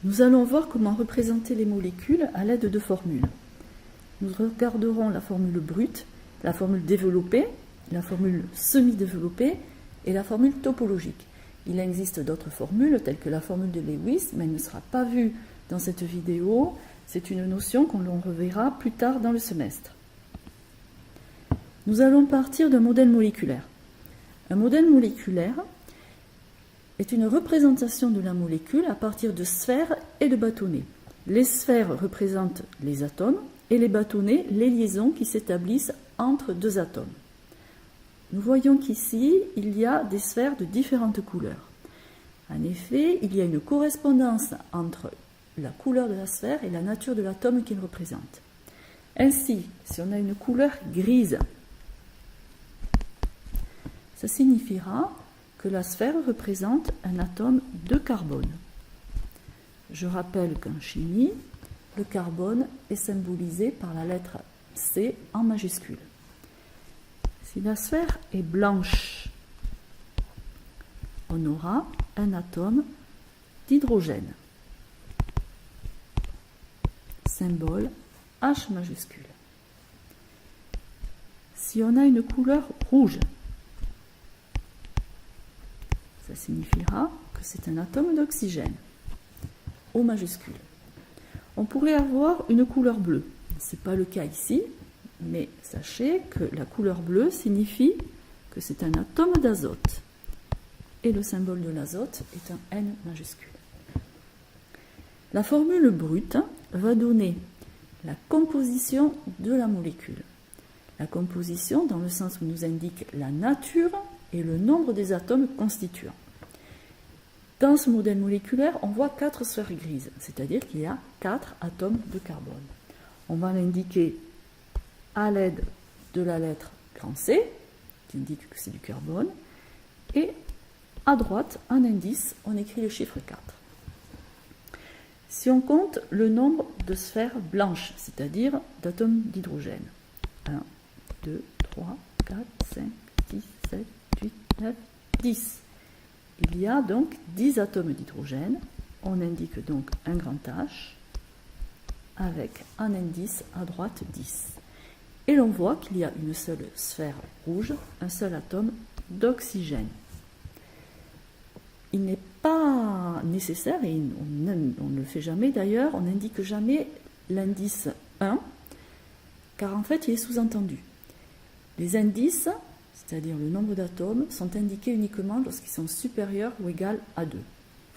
Nous allons voir comment représenter les molécules à l'aide de formules. Nous regarderons la formule brute, la formule développée, la formule semi-développée et la formule topologique. Il existe d'autres formules telles que la formule de Lewis, mais elle ne sera pas vue dans cette vidéo. C'est une notion qu'on reverra plus tard dans le semestre. Nous allons partir d'un modèle moléculaire. Un modèle moléculaire est une représentation de la molécule à partir de sphères et de bâtonnets. Les sphères représentent les atomes et les bâtonnets les liaisons qui s'établissent entre deux atomes. Nous voyons qu'ici, il y a des sphères de différentes couleurs. En effet, il y a une correspondance entre la couleur de la sphère et la nature de l'atome qu'il représente. Ainsi, si on a une couleur grise, ça signifiera que la sphère représente un atome de carbone. Je rappelle qu'en chimie, le carbone est symbolisé par la lettre C en majuscule. Si la sphère est blanche, on aura un atome d'hydrogène. Symbole H majuscule. Si on a une couleur rouge, ça signifiera que c'est un atome d'oxygène, O majuscule. On pourrait avoir une couleur bleue. Ce n'est pas le cas ici, mais sachez que la couleur bleue signifie que c'est un atome d'azote. Et le symbole de l'azote est un N majuscule. La formule brute va donner la composition de la molécule. La composition dans le sens où nous indique la nature et le nombre des atomes constituants. Dans ce modèle moléculaire, on voit 4 sphères grises, c'est-à-dire qu'il y a 4 atomes de carbone. On va l'indiquer à l'aide de la lettre grand C, qui indique que c'est du carbone, et à droite, en indice, on écrit le chiffre 4. Si on compte le nombre de sphères blanches, c'est-à-dire d'atomes d'hydrogène, 1, 2, 3, 4, 5, 6, 7, 8, 9, 10. Il y a donc 10 atomes d'hydrogène. On indique donc un grand H avec un indice à droite 10. Et l'on voit qu'il y a une seule sphère rouge, un seul atome d'oxygène. Il n'est pas nécessaire, et on ne le fait jamais d'ailleurs, on n'indique jamais l'indice 1, car en fait il est sous-entendu. Les indices, c'est-à-dire le nombre d'atomes, sont indiqués uniquement lorsqu'ils sont supérieurs ou égaux à 2.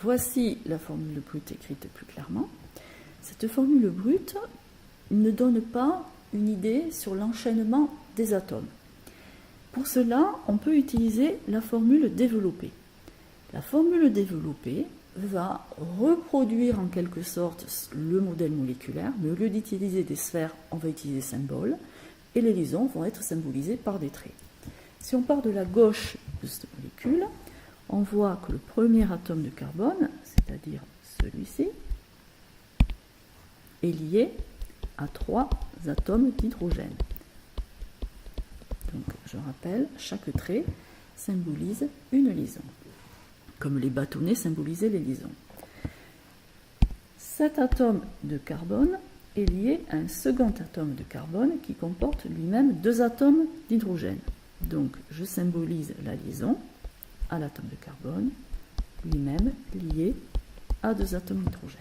Voici la formule brute écrite plus clairement. Cette formule brute ne donne pas une idée sur l'enchaînement des atomes. Pour cela, on peut utiliser la formule développée. La formule développée va reproduire en quelque sorte le modèle moléculaire, mais au lieu d'utiliser des sphères, on va utiliser des symboles, et les liaisons vont être symbolisées par des traits. Si on part de la gauche de cette molécule, on voit que le premier atome de carbone, c'est-à-dire celui-ci, est lié à 3 atomes d'hydrogène. Donc, je rappelle, chaque trait symbolise une liaison, comme les bâtonnets symbolisaient les liaisons. Cet atome de carbone est lié à un second atome de carbone qui comporte lui-même 2 atomes d'hydrogène. Donc, je symbolise la liaison à l'atome de carbone, lui-même lié à 2 atomes d'hydrogène.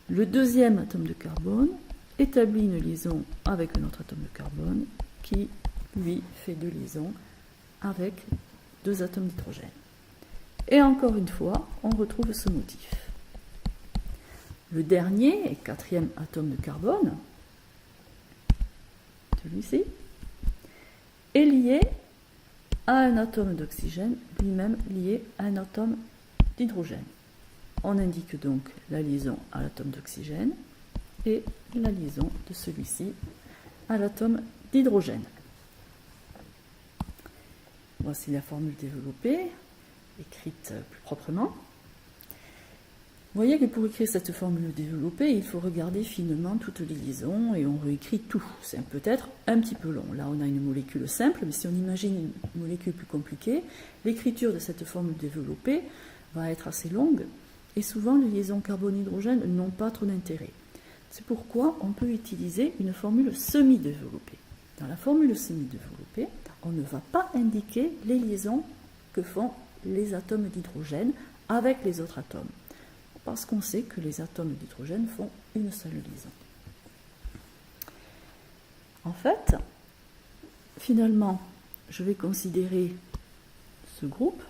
Le deuxième atome de carbone établit une liaison avec un autre atome de carbone qui, lui, fait 2 liaisons avec 2 atomes d'hydrogène. Et encore une fois, on retrouve ce motif. Le dernier et 4e atome de carbone, celui-ci, est lié à un atome d'oxygène, lui-même lié à un atome d'hydrogène. On indique donc la liaison à l'atome d'oxygène et la liaison de celui-ci à l'atome d'hydrogène. Voici la formule développée, écrite plus proprement. Vous voyez que pour écrire cette formule développée, il faut regarder finement toutes les liaisons et on réécrit tout. C'est peut-être un petit peu long. Là, on a une molécule simple, mais si on imagine une molécule plus compliquée, l'écriture de cette formule développée va être assez longue Et souvent, les liaisons carbone-hydrogène n'ont pas trop d'intérêt. C'est pourquoi on peut utiliser une formule semi-développée. Dans la formule semi-développée, on ne va pas indiquer les liaisons que font les atomes d'hydrogène avec les autres atomes, parce qu'on sait que les atomes d'hydrogène font une seule liaison. En fait, finalement, je vais considérer ce groupe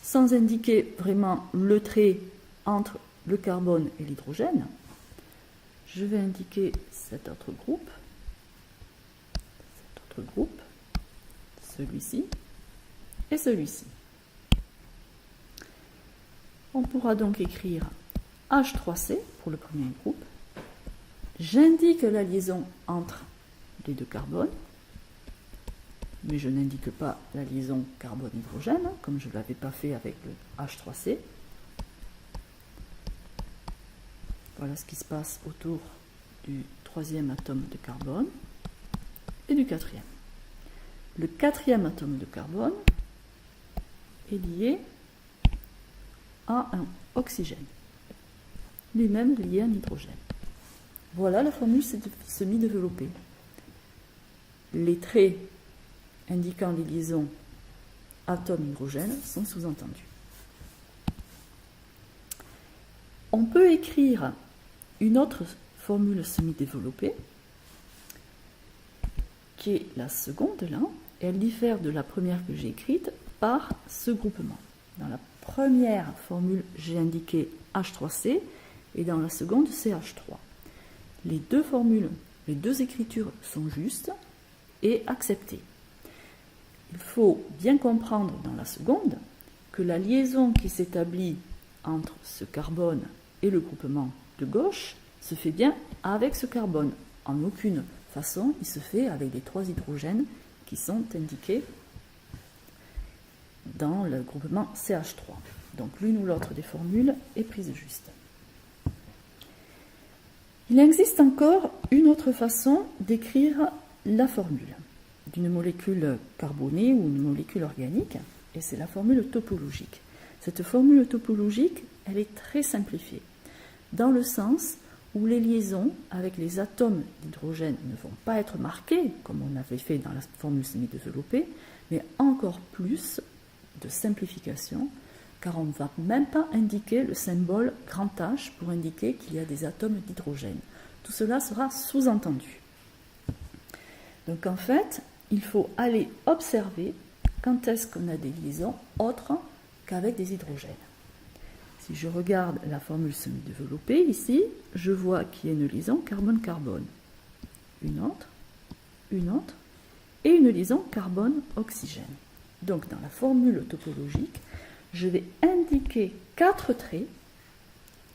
sans indiquer vraiment le trait entre le carbone et l'hydrogène. Je vais indiquer cet autre groupe, celui-ci et celui-ci. On pourra donc écrire H3C pour le premier groupe. J'indique la liaison entre les deux carbones, mais je n'indique pas la liaison carbone-hydrogène, comme je ne l'avais pas fait avec le H3C. Voilà ce qui se passe autour du troisième atome de carbone et du quatrième. Le quatrième atome de carbone est lié à un oxygène, lui-même lié à un hydrogène. Voilà la formule semi-développée. Les traits indiquant les liaisons atomes-hydrogène sont sous-entendus. On peut écrire une autre formule semi-développée, qui est la seconde là, et elle diffère de la première que j'ai écrite par ce groupement. Dans la première formule, j'ai indiqué H3C, et dans la seconde, CH3. Les deux formules, les deux écritures sont justes et acceptées. Il faut bien comprendre dans la seconde que la liaison qui s'établit entre ce carbone et le groupement de gauche se fait bien avec ce carbone. En aucune façon, il se fait avec les trois hydrogènes qui sont indiqués dans le groupement CH3. Donc l'une ou l'autre des formules est prise juste. Il existe encore une autre façon d'écrire la formule d'une molécule carbonée ou une molécule organique, et c'est la formule topologique. Cette formule topologique, elle est très simplifiée, dans le sens où les liaisons avec les atomes d'hydrogène ne vont pas être marquées, comme on avait fait dans la formule semi-développée, mais encore plus de simplification, car on ne va même pas indiquer le symbole grand H pour indiquer qu'il y a des atomes d'hydrogène. Tout cela sera sous-entendu. Donc en fait, il faut aller observer quand est-ce qu'on a des liaisons autres qu'avec des hydrogènes. Si je regarde la formule semi-développée ici, je vois qu'il y a une liaison carbone-carbone, une autre, et une liaison carbone-oxygène. Donc dans la formule topologique, je vais indiquer 4 traits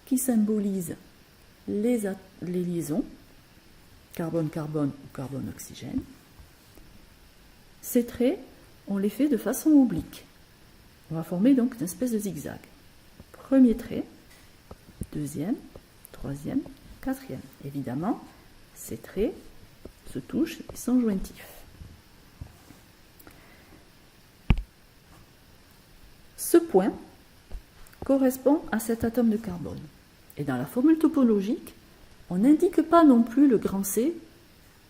qui symbolisent les liaisons carbone-carbone ou carbone-oxygène. Ces traits, on les fait de façon oblique. On va former donc une espèce de zigzag. Premier trait, deuxième, troisième, quatrième. Évidemment, ces traits se touchent et sont jointifs. Ce point correspond à cet atome de carbone. Et dans la formule topologique, on n'indique pas non plus le grand C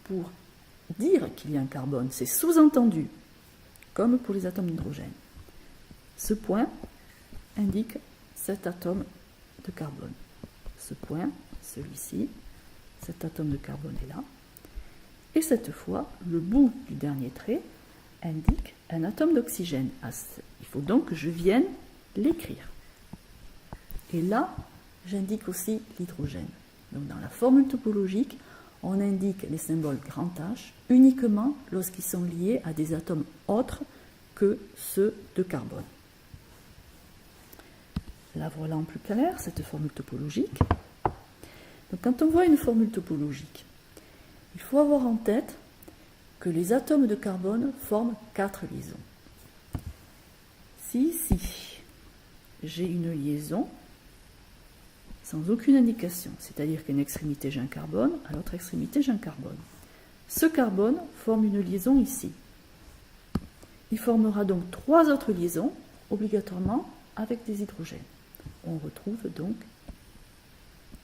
pour dire qu'il y a un carbone. C'est sous-entendu, comme pour les atomes d'hydrogène. Ce point indique cet atome de carbone. Ce point, celui-ci, cet atome de carbone est là. Et cette fois, le bout du dernier trait indique un atome d'oxygène. Il faut donc que je vienne l'écrire. Et là, j'indique aussi l'hydrogène. Donc dans la formule topologique, on indique les symboles grand H uniquement lorsqu'ils sont liés à des atomes autres que ceux de carbone. Là, voilà en plus clair cette formule topologique. Donc, quand on voit une formule topologique, il faut avoir en tête que les atomes de carbone forment 4 liaisons. Si ici, j'ai une liaison sans aucune indication, c'est-à-dire qu'à une extrémité j'ai un carbone, à l'autre extrémité j'ai un carbone. Ce carbone forme une liaison ici. Il formera donc 3 autres liaisons, obligatoirement avec des hydrogènes. on retrouve donc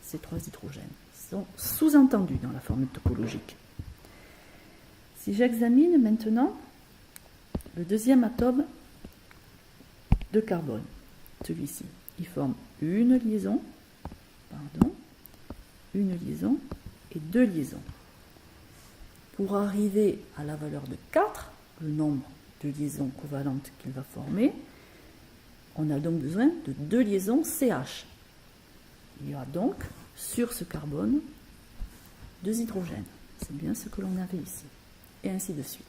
ces 3 hydrogènes. Ils sont sous-entendus dans la formule topologique. Si j'examine maintenant le deuxième atome de carbone, celui-ci, il forme une liaison et 2 liaisons. Pour arriver à la valeur de 4, le nombre de liaisons covalentes qu'il va former, on a donc besoin de 2 liaisons CH. Il y aura donc, sur ce carbone, 2 hydrogènes. C'est bien ce que l'on avait ici. Et ainsi de suite.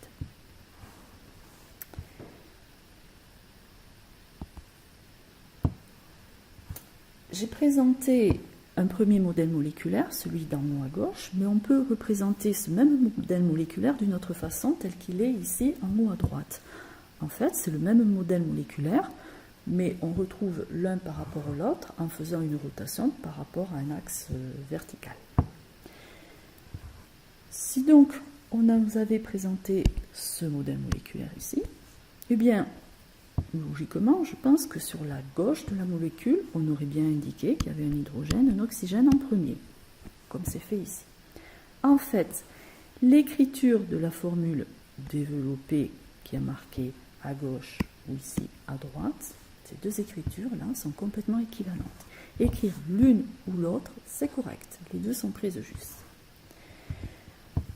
J'ai présenté un premier modèle moléculaire, celui d'en haut à gauche, mais on peut représenter ce même modèle moléculaire d'une autre façon, tel qu'il est ici en haut à droite. En fait, c'est le même modèle moléculaire, mais on retrouve l'un par rapport à l'autre en faisant une rotation par rapport à un axe vertical. Si donc on nous avait présenté ce modèle moléculaire ici, eh bien, logiquement, je pense que sur la gauche de la molécule, on aurait bien indiqué qu'il y avait un hydrogène, un oxygène en premier, comme c'est fait ici. En fait, l'écriture de la formule développée qui est marquée à gauche ou ici à droite, ces deux écritures-là sont complètement équivalentes. Écrire l'une ou l'autre, c'est correct. Les deux sont prises justes.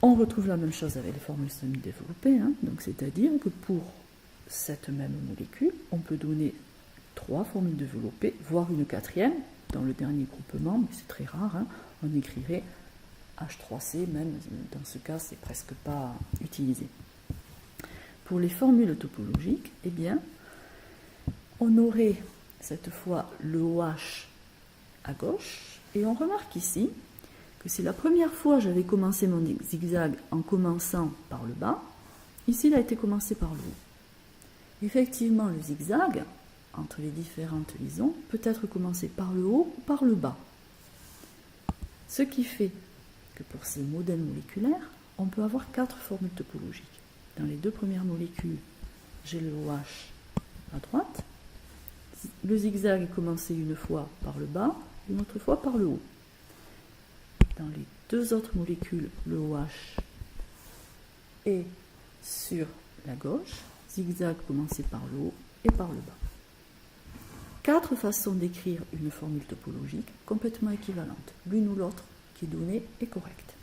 On retrouve la même chose avec les formules semi-développées, donc c'est-à-dire que pour cette même molécule, on peut donner 3 formules développées, voire une 4e, dans le dernier groupement, mais c'est très rare, on écrirait H3C, même dans ce cas, c'est presque pas utilisé. Pour les formules topologiques, eh bien, on aurait cette fois le OH à gauche, et on remarque ici que si la première fois j'avais commencé mon zigzag en commençant par le bas, ici il a été commencé par le haut. Effectivement, le zigzag entre les différentes liaisons peut être commencé par le haut ou par le bas. Ce qui fait que pour ces modèles moléculaires, on peut avoir 4 formules topologiques. Dans les 2 premières molécules, j'ai le OH à droite. Le zigzag est commencé une fois par le bas, une autre fois par le haut. Dans les 2 autres molécules, le OH est sur la gauche, zigzag commencé par le haut et par le bas. 4 façons d'écrire une formule topologique complètement équivalente. L'une ou l'autre qui est donnée est correcte.